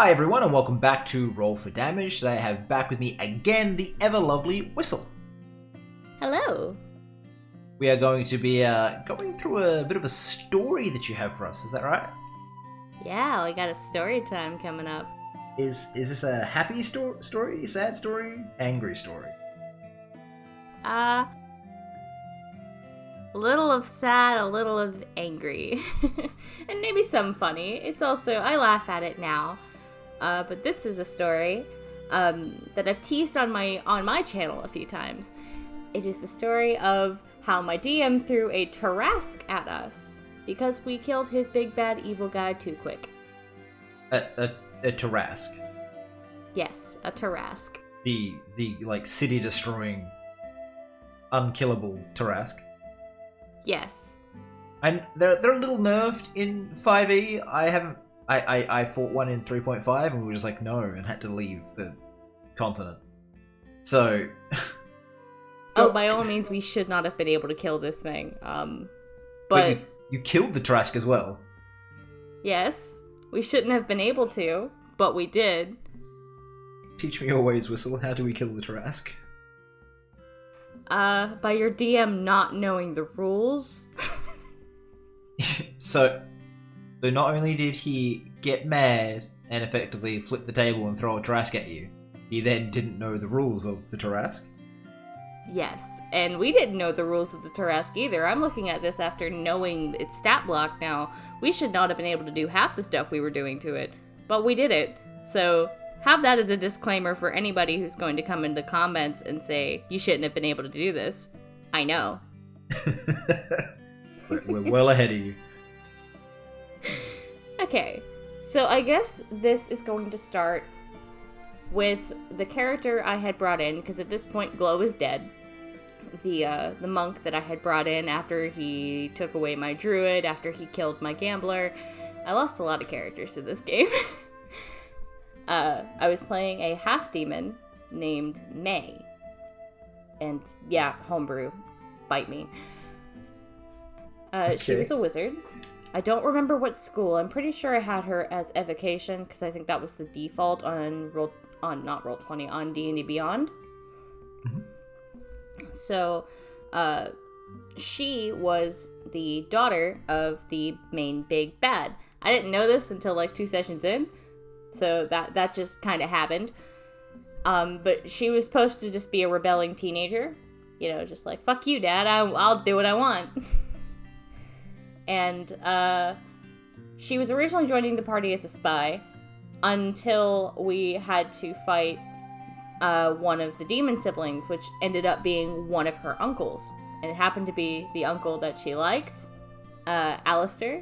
Hi everyone and welcome back to Roll for Damage. Today I have back with me again the ever lovely Wystle. Hello. We are going to be going through a bit of a story that you have for us, is that right? Yeah, we got a story time coming up. Is this a happy story, sad story, angry story? A little of sad, a little of angry. And maybe some funny. It's also, I laugh at it now. But this is a story that I've teased on my channel a few times. It is the story of how my DM threw a tarrasque at us because we killed his big bad evil guy too quick. A tarrasque. Yes, a tarrasque. The like city destroying, unkillable tarrasque. Yes. And they're a little nerfed in 5e. I fought one in 3.5 and we were just like no and had to leave the continent. So by all means, we should not have been able to kill this thing. But you killed the tarrasque as well. Yes, we shouldn't have been able to, but we did. Teach me your ways, Wystle. How do we kill the tarrasque? By your DM not knowing the rules. So not only did he get mad and effectively flip the table and throw a tarrasque at you, he then didn't know the rules of the tarrasque. Yes, and we didn't know the rules of the tarrasque either. I'm looking at this after knowing its stat block now. We should not have been able to do half the stuff we were doing to it, but we did it. So have that as a disclaimer for anybody who's going to come into the comments and say, you shouldn't have been able to do this. I know. We're well ahead of you. Okay, so I guess this is going to start with the character I had brought in, because at this point Glow is dead. The monk that I had brought in after he took away my druid, after he killed my gambler. I lost a lot of characters to this game. I was playing a half-demon named May. And yeah, homebrew. Bite me. Okay. She was a wizard. I don't remember what school. I'm pretty sure I had her as evocation because I think that was the default on Roll20 on D&D Beyond. Mm-hmm. So, she was the daughter of the main big bad. I didn't know this until like 2 sessions in, so that just kind of happened. But she was supposed to just be a rebelling teenager, just like fuck you, Dad. I'll do what I want. And she was originally joining the party as a spy until we had to fight one of the demon siblings, which ended up being one of her uncles. And it happened to be the uncle that she liked, Alistair.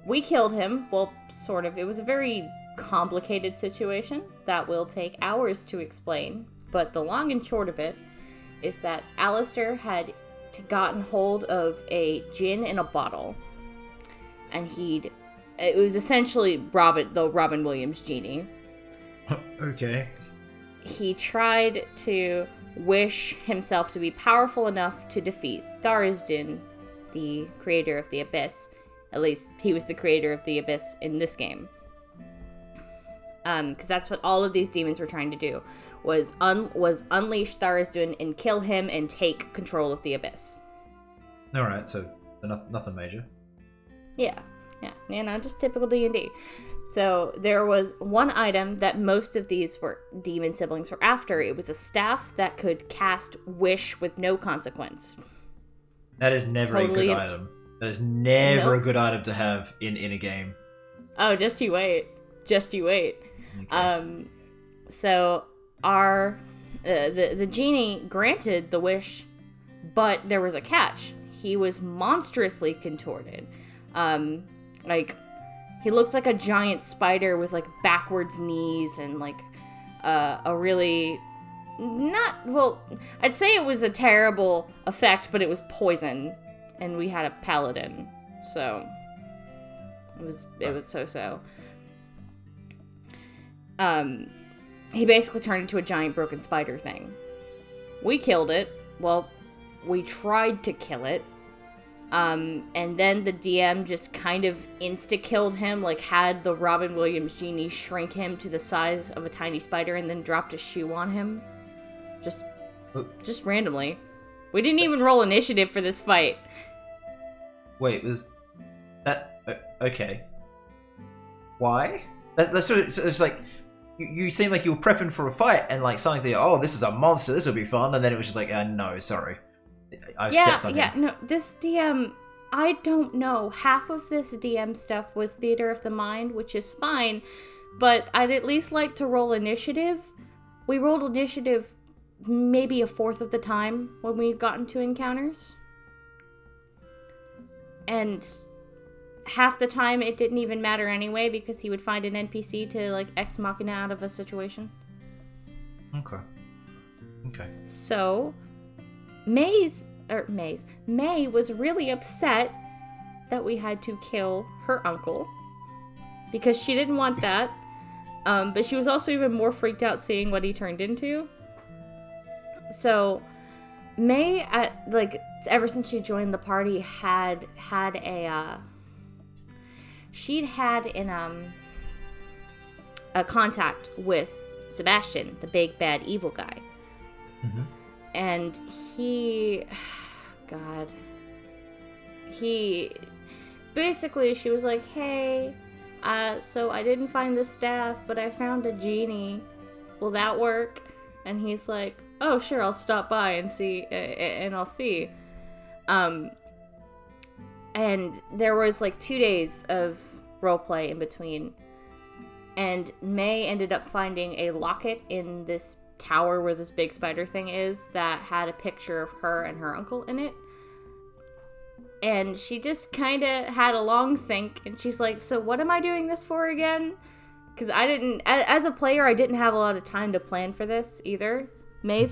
We killed him. Well, sort of. It was a very complicated situation that will take hours to explain. But the long and short of it is that Alistair had gotten hold of a gin in a bottle, and it was essentially the Robin Williams genie. Okay. He tried to wish himself to be powerful enough to defeat Tharizdun, the creator of the Abyss. At least he was the creator of the Abyss in this game. Because that's what all of these demons were trying to do, was unleash Tharizdun and kill him and take control of the Abyss. Alright, so nothing major. Yeah, just typical D&D. So there was one item that most of these demon siblings were after. It was a staff that could cast Wish with no consequence. That is never a good item. That is never a good item to have in a game. Oh, just you wait. Okay. So our the genie granted the wish, but there was a catch. He was monstrously contorted. He looked like a giant spider with like backwards knees and like a really I'd say it was a terrible effect, but it was poison, and we had a paladin, so it was so. He basically turned into a giant broken spider thing. We killed it. Well, we tried to kill it. And then the DM just kind of insta-killed him, like had the Robin Williams genie shrink him to the size of a tiny spider and then dropped a shoe on him. Just randomly. We didn't even roll initiative for this fight. Wait, was that okay? Why? That's sort of, it's like you seem like you were prepping for a fight and like something that, oh, this is a monster, this will be fun, and then it was just like, no, sorry, I stepped on him. No, this DM, I don't know. Half of this DM stuff was theater of the mind, which is fine, but I'd at least like to roll initiative. We rolled initiative maybe a fourth of the time when we got into encounters. And half the time it didn't even matter anyway because he would find an NPC to like ex machina out of a situation. Okay. So, May was really upset that we had to kill her uncle because she didn't want that. But she was also even more freaked out seeing what he turned into. So, May, ever since she joined the party, she'd had a contact with Sebastian, the big bad evil guy. Mm-hmm. And he basically, she was like, hey, so I didn't find the staff, but I found a genie. Will that work? And he's like, oh, sure, I'll stop by and see, and I'll see. And there was like 2 days of roleplay in between. And May ended up finding a locket in this tower where this big spider thing is that had a picture of her and her uncle in it. And she just kind of had a long think, and she's like, so what am I doing this for again? Because as a player, I didn't have a lot of time to plan for this either. May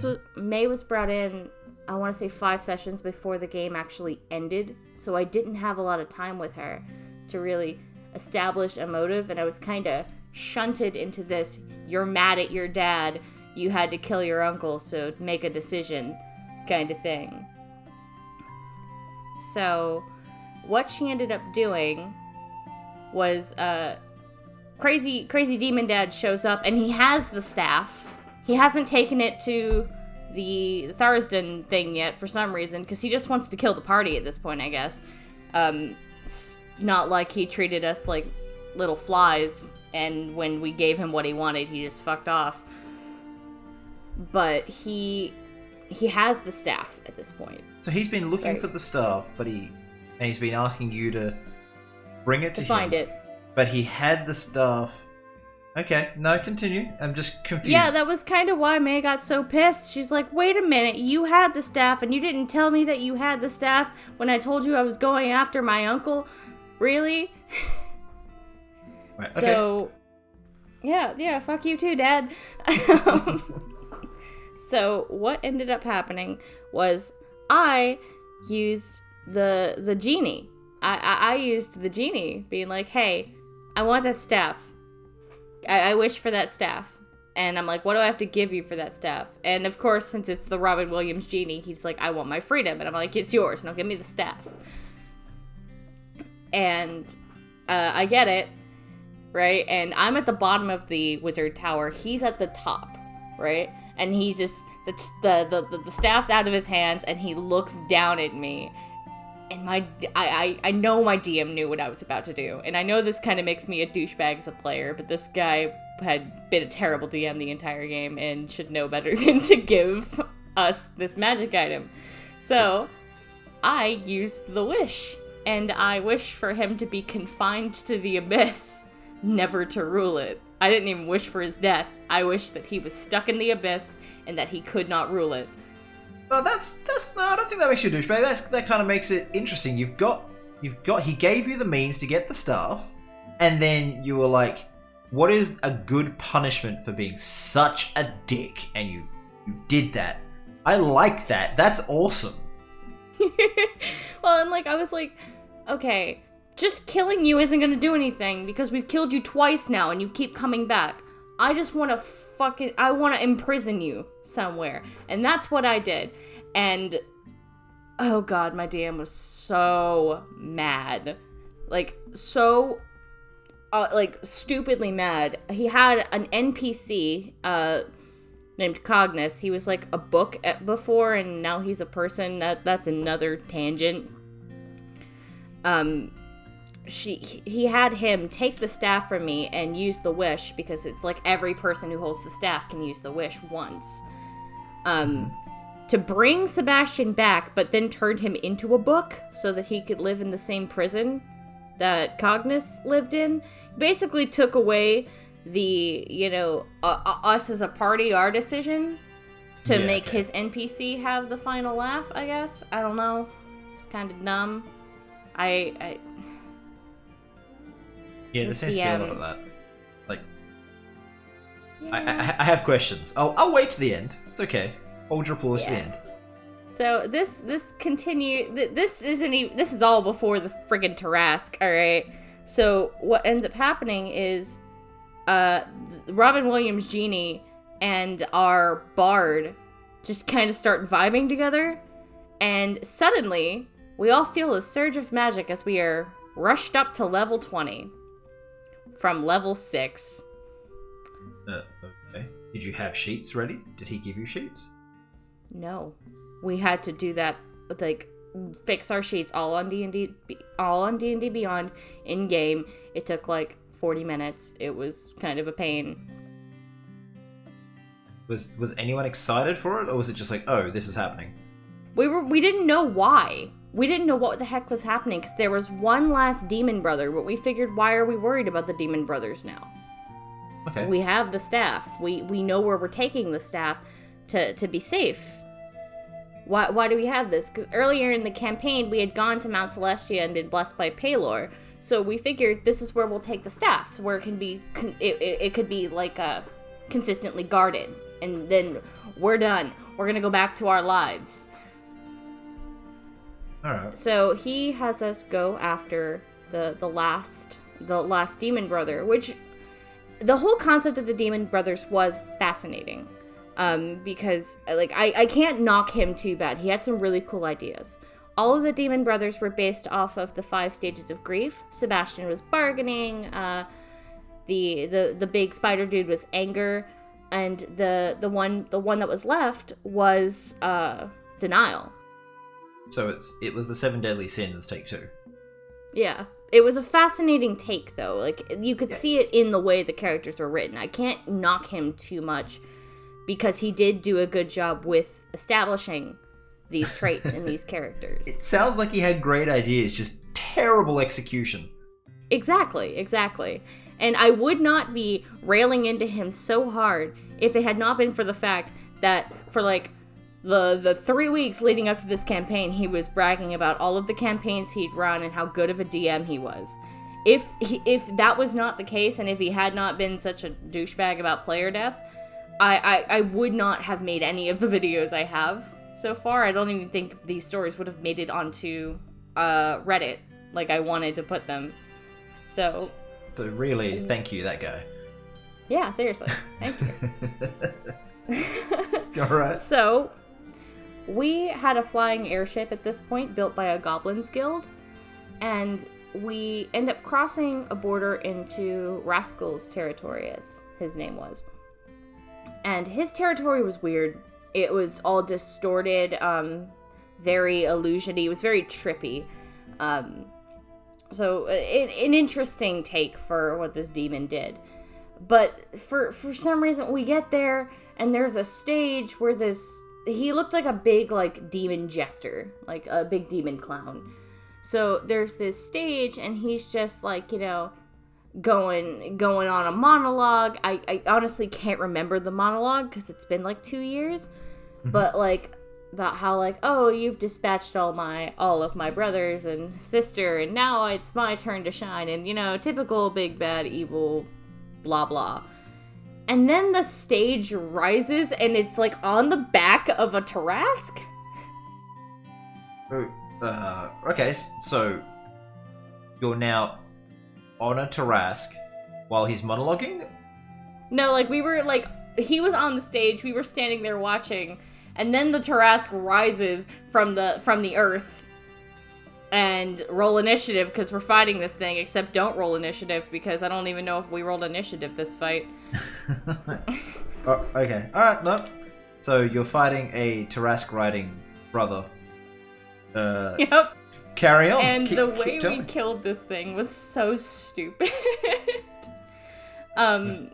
was brought in, I want to say 5 sessions before the game actually ended, so I didn't have a lot of time with her to really establish a motive, and I was kind of shunted into this, you're mad at your dad, you had to kill your uncle, so make a decision kind of thing. So, what she ended up doing was, crazy demon dad shows up, and he has the staff. He hasn't taken it to the Tharsden thing yet for some reason, because he just wants to kill the party at this point, I guess. It's not like he treated us like little flies, and when we gave him what he wanted, he just fucked off. But he has the staff at this point. So he's been looking for the staff, but he's been asking you to bring it to him. Find it. But he had the staff. Okay, no, continue. I'm just confused. Yeah, that was kind of why May got so pissed. She's like, wait a minute, you had the staff, and you didn't tell me that you had the staff when I told you I was going after my uncle? Really? Right, so, yeah, fuck you too, Dad. So, what ended up happening was I used the genie. I used the genie, being like, hey, I want that staff. I wish for that staff. And I'm like, what do I have to give you for that staff? And of course, since it's the Robin Williams genie, he's like, I want my freedom. And I'm like, it's yours. Now give me the staff. And I get it, right? And I'm at the bottom of the wizard tower. He's at the top, right? And he just, the staff's out of his hands, and he looks down at me. And I know my DM knew what I was about to do. And I know this kind of makes me a douchebag as a player, but this guy had been a terrible DM the entire game and should know better than to give us this magic item. So, I used the wish. And I wish for him to be confined to the abyss, never to rule it. I didn't even wish for his death. I wished that he was stuck in the abyss and that he could not rule it. No, that's no. I don't think that makes you a douchebag. That kind of makes it interesting. He gave you the means to get the staff, and then you were like, "What is a good punishment for being such a dick?" And you did that. I like that. That's awesome. Well, and I was like, okay, just killing you isn't gonna do anything because we've killed you twice now, and you keep coming back. I just want to imprison you somewhere. And that's what I did. And Oh god, my DM was so mad. Like, so, stupidly mad. He had an NPC, named Cognis. He was, like, a book before, and now he's a person. That's another tangent. He had him take the staff from me and use the wish, because it's like every person who holds the staff can use the wish once. To bring Sebastian back, but then turned him into a book so that he could live in the same prison that Cognis lived in. Basically took away the, us as a party, our decision to make his NPC have the final laugh, I guess. I don't know. It's kind of dumb. Yeah, there seems to be a lot of that. Like, yeah. I have questions. I'll wait to the end. It's okay. Hold your applause to the end. So this is all before the friggin' tarrasque, alright? So what ends up happening is Robin Williams' genie and our bard just kind of start vibing together, and suddenly we all feel a surge of magic as we are rushed up to level 20 from level 6. Okay. Did you have sheets ready? Did he give you sheets? No. We had to do that, like, fix our sheets all on D&D Beyond in game. It took like 40 minutes. It was kind of a pain. Was anyone excited for it, or was it just like, oh, this is happening? We didn't know why. We didn't know what the heck was happening, because there was one last demon brother, but we figured, why are we worried about the demon brothers now? Okay. We have the staff. We know where we're taking the staff to be safe. Why do we have this? Because earlier in the campaign, we had gone to Mount Celestia and been blessed by Palor. So we figured this is where we'll take the staff, where it can be, it could be like consistently guarded, and then we're done. We're gonna go back to our lives. All right. So he has us go after the last demon brother, which the whole concept of the demon brothers was fascinating. Because, like, I can't knock him too bad. He had some really cool ideas. All of the demon brothers were based off of the 5 stages of grief. Sebastian was bargaining, the big spider dude was anger, and the one that was left was, denial. So it was the 7 deadly sins, take 2. Yeah. It was a fascinating take, though. Like, you could see it in the way the characters were written. I can't knock him too much, because he did do a good job with establishing these traits in these characters. It sounds like he had great ideas, just terrible execution. Exactly. And I would not be railing into him so hard if it had not been for the fact that for, like, the 3 weeks leading up to this campaign, he was bragging about all of the campaigns he'd run and how good of a DM he was. If that was not the case, and if he had not been such a douchebag about player death, I would not have made any of the videos I have so far. I don't even think these stories would have made it onto Reddit like I wanted to put them. So really, thank you, that guy. Yeah, seriously. Thank you. Alright. So, we had a flying airship at this point built by a goblins guild, and we end up crossing a border into Rascal's territory, as his name was. And his territory was weird. It was all distorted, very illusion-y. It was very trippy. So an interesting take for what this demon did. But for some reason, we get there, and there's a stage where he looked like a big, like, demon jester. Like, a big demon clown. So there's this stage, and he's just, like, going on a monologue. I honestly can't remember the monologue because it's been like 2 years, but like about how, like, oh, you've dispatched all of my brothers and sister, and now it's my turn to shine, and typical big bad evil blah blah. And then the stage rises and it's like on the back of a tarrasque. Okay, so you're now on a tarrasque while he's monologuing? No, like, we were, like, he was on the stage, we were standing there watching, and then the tarrasque rises from the earth. And roll initiative because we're fighting this thing, except don't roll initiative because I don't even know if we rolled initiative this fight. Oh, okay. Alright, no. So you're fighting a tarrasque riding brother. Yep. Carry on. And the way we going. killed this thing was so stupid. There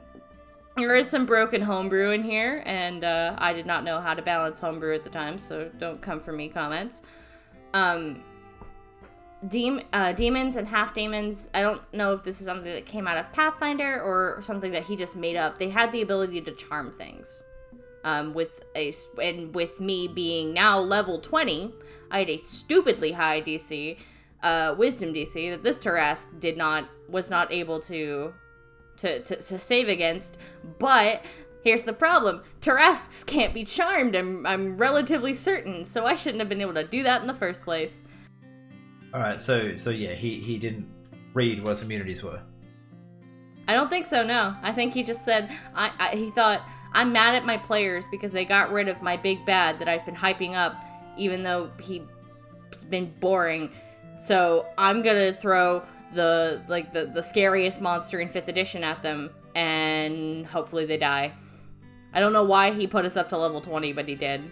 is some broken homebrew in here, and I did not know how to balance homebrew at the time, so don't come for me comments. Demons and half-demons, I don't know if this is something that came out of Pathfinder or something that he just made up. They had the ability to charm things. With me being now level 20, I had a stupidly high DC, wisdom DC, that this tarrasque was not able to save against. But here's the problem: tarrasques can't be charmed. I'm relatively certain, so I shouldn't have been able to do that in the first place. All right, so yeah, he didn't read what his immunities were. I don't think so. No, I think he just said he thought, I'm mad at my players because they got rid of my big bad that I've been hyping up, even though he's been boring. So I'm gonna throw the scariest monster in 5th edition at them, and hopefully they die. I don't know why he put us up to level 20, but he did.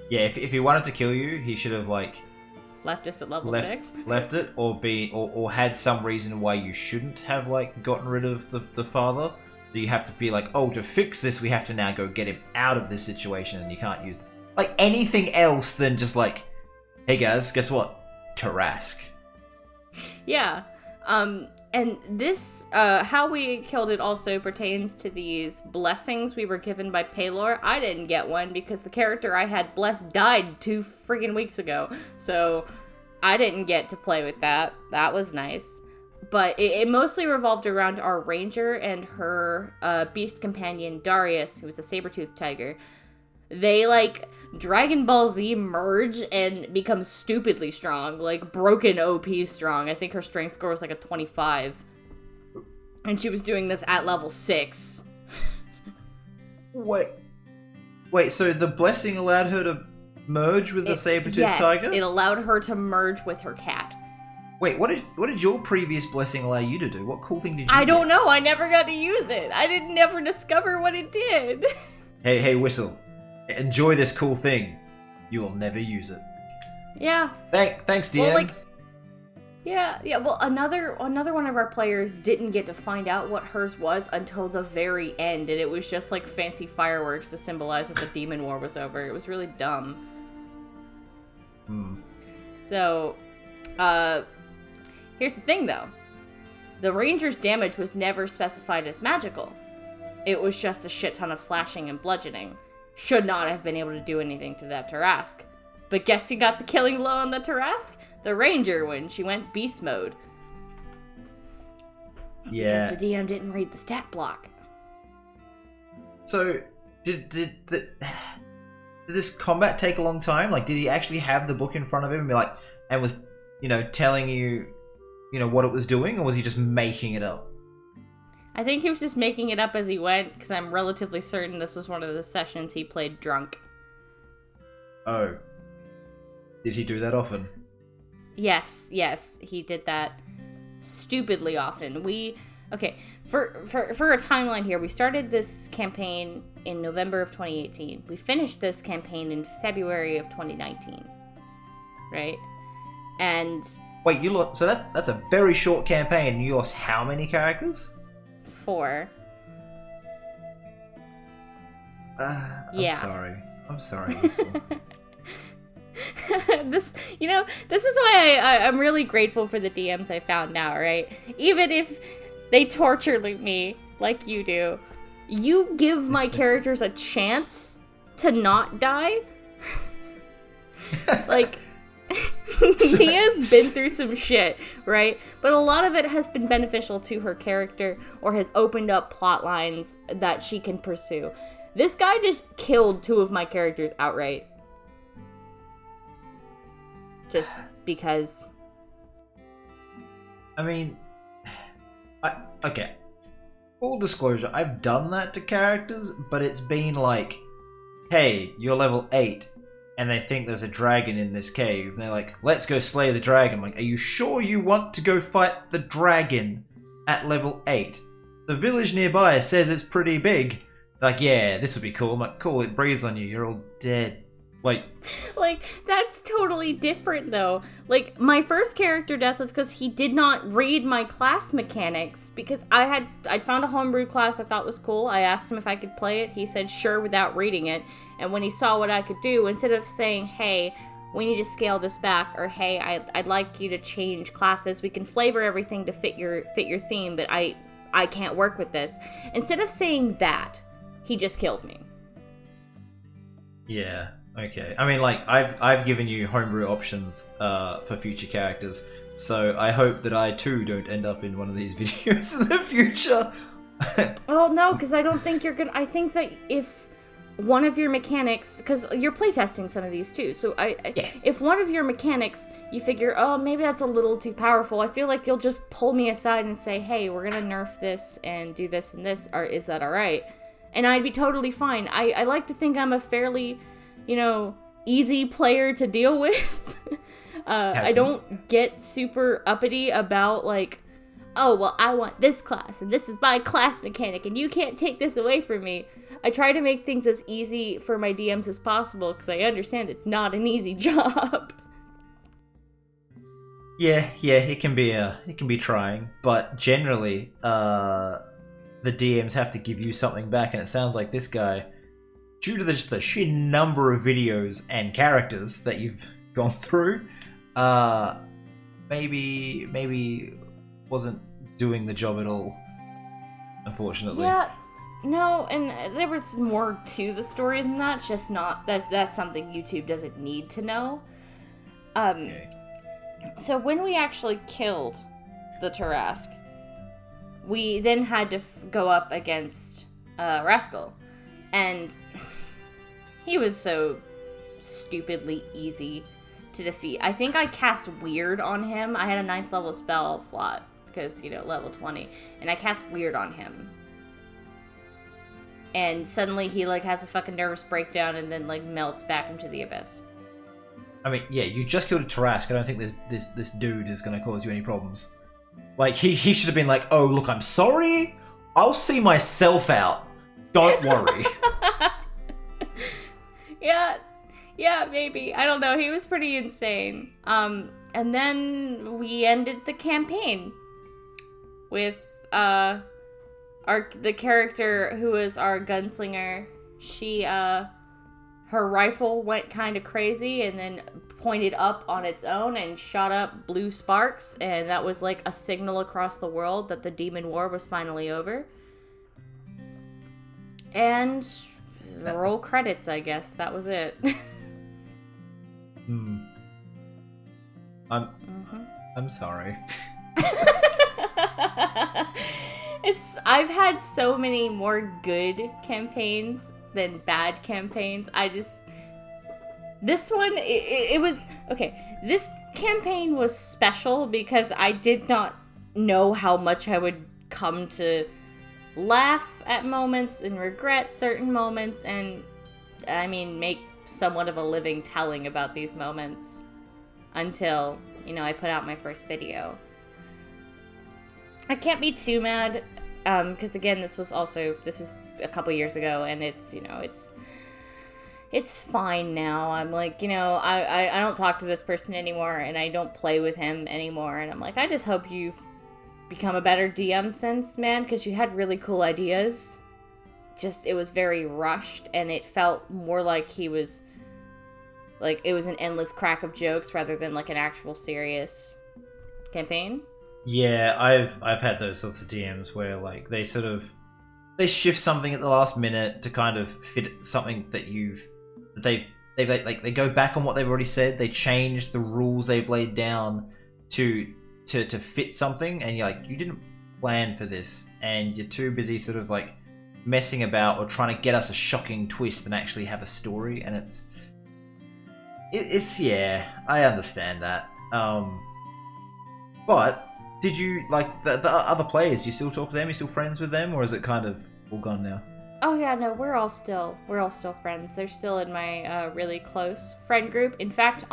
Yeah, if he wanted to kill you, he should have Left us at level 6. Left it, or had some reason why you shouldn't have gotten rid of the father. So you have to be to fix this, we have to now go get him out of this situation, and you can't use anything else than just hey guys, guess what? Tarrasque. Yeah. And this, how we killed it also pertains to these blessings we were given by Paylor. I didn't get one because the character I had blessed died 2 freaking weeks ago. So I didn't get to play with that. That was nice. But it mostly revolved around our ranger and her beast companion, Darius, who was a saber-toothed tiger. They, Dragon Ball Z merge and become stupidly strong, broken OP strong. I think her strength score was a 25. And she was doing this at level 6. Wait, so the blessing allowed her to merge with the saber-toothed tiger? It allowed her to merge with her cat. Wait, what did your previous blessing allow you to do? What cool thing did you I don't get? know, I never got to use it. I didn't ever discover what it did. Hey, Wystle. Enjoy this cool thing. You will never use it. Yeah. Thanks, DM. Well, yeah. Well, another one of our players didn't get to find out what hers was until the very end, and it was just fancy fireworks to symbolize that the demon war was over. It was really dumb. So, here's the thing, though. The ranger's damage was never specified as magical. It was just a shit ton of slashing and bludgeoning. Should not have been able to do anything to that tarrasque. But guess who got the killing blow on the tarrasque? The ranger, when she went beast mode. Yeah. Because the DM didn't read the stat block. So, did this combat take a long time? Did he actually have the book in front of him and be and was, telling you, what it was doing, or was he just making it up? I think he was just making it up as he went, because I'm relatively certain this was one of the sessions he played drunk. Oh. Did he do that often? Yes, he did that stupidly often. Okay, for a timeline here, we started this campaign in November of 2018. We finished this campaign in February of 2019. Right? And... Wait, you lost... So that's a very short campaign, and you lost how many characters? 4. I'm sorry, Wystle. This is why I'm really grateful for the DMs I found now, right? Even if they torture me like you do, you give my characters a chance to not die. Mia's been through some shit, right? But a lot of it has been beneficial to her character or has opened up plot lines that she can pursue. This guy just killed 2 of my characters outright. Just because. I mean, okay. full disclosure, I've done that to characters, but it's been like, hey, you're level 8, and they think there's a dragon in this cave, and they're like, let's go slay the dragon. I'm like, are you sure you want to go fight the dragon at level 8? The village nearby says it's pretty big. Like, yeah, this would be cool. I'm like, cool, it breathes on you, you're all dead. Like, that's totally different, though. Like, my first character death was because he did not read my class mechanics, because I'd found a homebrew class I thought was cool. I asked him if I could play it. He said sure without reading it. And when he saw what I could do, instead of saying, hey, we need to scale this back, or hey, I'd like you to change classes, we can flavor everything to fit your theme, but I can't work with this. Instead of saying that, he just killed me. yeah. Okay, I mean, like, I've given you homebrew options for future characters, so I hope that I too don't end up in one of these videos in the future. Oh no, because I don't think you're gonna. I think that if one of your mechanics, because you're playtesting some of these too, so if one of your mechanics you figure, oh, maybe that's a little too powerful, I feel like you'll just pull me aside and say, hey, we're gonna nerf this and do this and this, or is that all right? And I'd be totally fine. I like to think I'm a fairly, easy player to deal with. I don't get super uppity about, like, oh, well, I want this class, and this is my class mechanic, and you can't take this away from me. I try to make things as easy for my DMs as possible, because I understand it's not an easy job. Yeah, it can be trying, but generally, the DMs have to give you something back, and it sounds like this guy, due to the sheer number of videos and characters that you've gone through, maybe wasn't doing the job at all, unfortunately. Yeah, no, and there was more to the story than that, just not, that's something YouTube doesn't need to know. Okay. So when we actually killed the tarrasque, we then had to go up against Rascal. And he was so stupidly easy to defeat. I think I cast Weird on him. I had a 9th level spell slot because, level 20. And I cast Weird on him. And suddenly he, has a fucking nervous breakdown and then, melts back into the abyss. I mean, yeah, you just killed a tarrasque. I don't think this dude is going to cause you any problems. Like, he should have been like, oh, look, I'm sorry. I'll see myself out. Don't worry. Yeah, maybe. I don't know. He was pretty insane. And then we ended the campaign with the character who was our gunslinger. She her rifle went kind of crazy and then pointed up on its own and shot up blue sparks, and that was like a signal across the world that the demon war was finally over. And roll credits, I guess. That was it. I'm sorry. I've had so many more good campaigns than bad campaigns. This one, it was, okay, this campaign was special because I did not know how much I would come to laugh at moments and regret certain moments and, make somewhat of a living telling about these moments until, I put out my first video. I can't be too mad, because again, this was a couple years ago, and it's fine now. I'm like, I don't talk to this person anymore, and I don't play with him anymore, and I'm like, I just hope you've become a better DM since, man, because you had really cool ideas. Just, it was very rushed, and it felt more like he was, it was an endless crack of jokes rather than, an actual serious campaign. Yeah, I've had those sorts of DMs where, they shift something at the last minute to kind of fit something that they go back on what they've already said. They change the rules they've laid down to fit something, and you're like, you didn't plan for this, and you're too busy sort of messing about or trying to get us a shocking twist and actually have a story, and it's yeah, I understand that. But did you like the other players? Do you still talk to them? You still friends with them, or is it kind of all gone now? Oh yeah, no, we're all still friends. They're still in my really close friend group. In fact,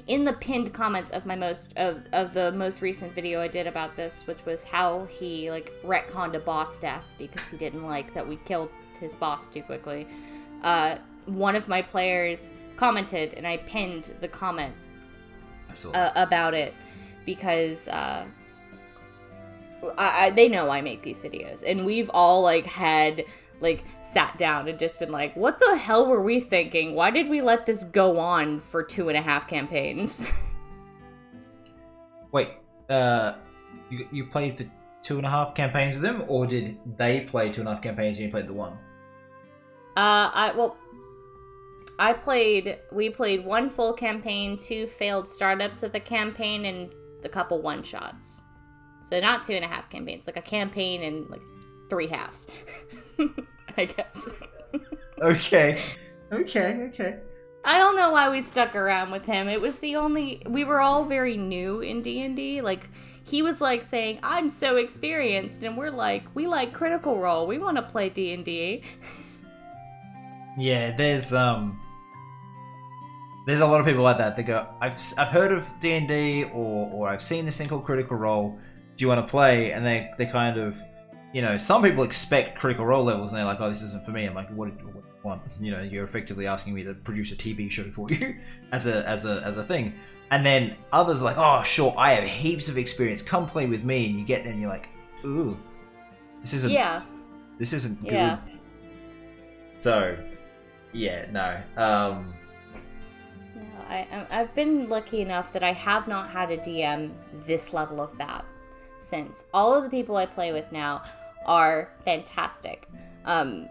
in the pinned comments of the most recent video I did about this, which was how he like retconned a boss death because he didn't like that we killed his boss too quickly. One of my players commented, and I pinned the comment about it because they know I make these videos, and we've all sat down and just been like, what the hell were we thinking? Why did we let this go on for 2.5 campaigns? Wait, you played for 2.5 campaigns with them, or did they play 2.5 campaigns and you played the one? We played 1 full campaign, 2 failed startups of the campaign, and a couple one-shots. So not 2.5 campaigns, like a campaign and like 3 halves. I guess. Okay. I don't know why we stuck around with him. It was we were all very new in D&D. Like, he was like saying, I'm so experienced, and we're like, we like Critical Role. We want to play D&D. Yeah, there's a lot of people like that. They go, I've heard of D&D or I've seen this thing called Critical Role. Do you want to play? And they kind of, some people expect Critical Role levels and they're like, oh, this isn't for me. I'm like, what do you want? You're effectively asking me to produce a TV show for you as a thing. And then others are like, oh, sure, I have heaps of experience. Come play with me. And you get there and you're like, ooh, this isn't good. Yeah. So, yeah, no. I've been lucky enough that I have not had a DM this level of bad since. All of the people I play with now are fantastic. I've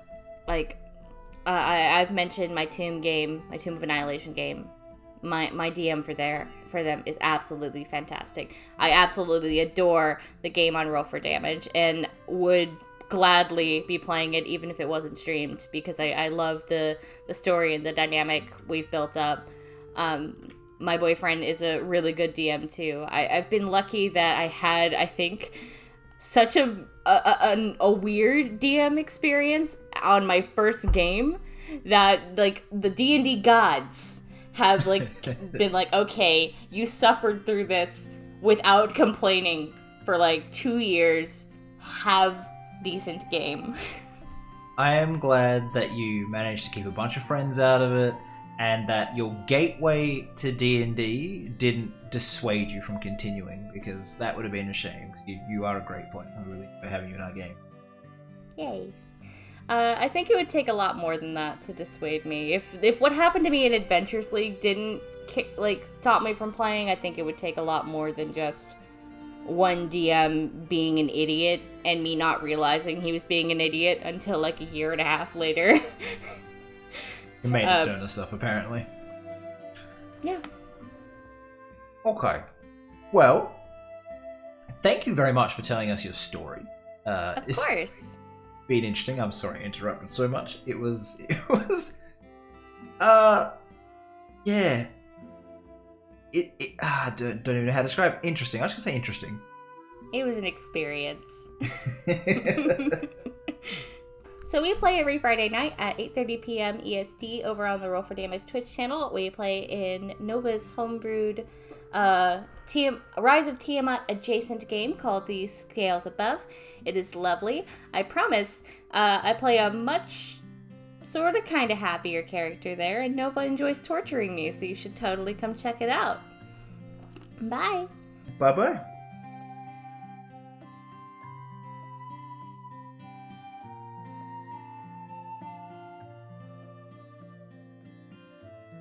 mentioned my Tomb of Annihilation game. My DM for them is absolutely fantastic. I absolutely adore the game on Roll for Damage and would gladly be playing it even if it wasn't streamed because I love the story and the dynamic we've built up. My boyfriend is a really good DM too. I've been lucky that I had, I think, such a weird DM experience on my first game that like the D&D gods have like been like, okay, you suffered through this without complaining for like 2 years. Have decent game. I am glad that you managed to keep a bunch of friends out of it and that your gateway to D&D didn't dissuade you from continuing, because that would have been a shame. You are a great player. I'm really for having you in our game. Yay. I think it would take a lot more than that to dissuade me. If what happened to me in Adventures League didn't stop me from playing, I think it would take a lot more than just one DM being an idiot and me not realizing he was being an idiot until like a year and a half later. You made us stoner stuff, apparently. Yeah. Okay. Well, thank you very much for telling us your story. Of course. Been interesting. I'm sorry I interrupted so much. It was yeah. I don't even know how to describe it. Interesting. I was gonna say interesting. It was an experience. So we play every Friday night at 8:30 p.m. EST over on the Roll for Damage Twitch channel. We play in Nova's homebrewed Rise of Tiamat adjacent game called The Scales Above. It is lovely. I promise I play a much sort of kind of happier character there, and Nova enjoys torturing me, so you should totally come check it out. Bye. Bye-bye.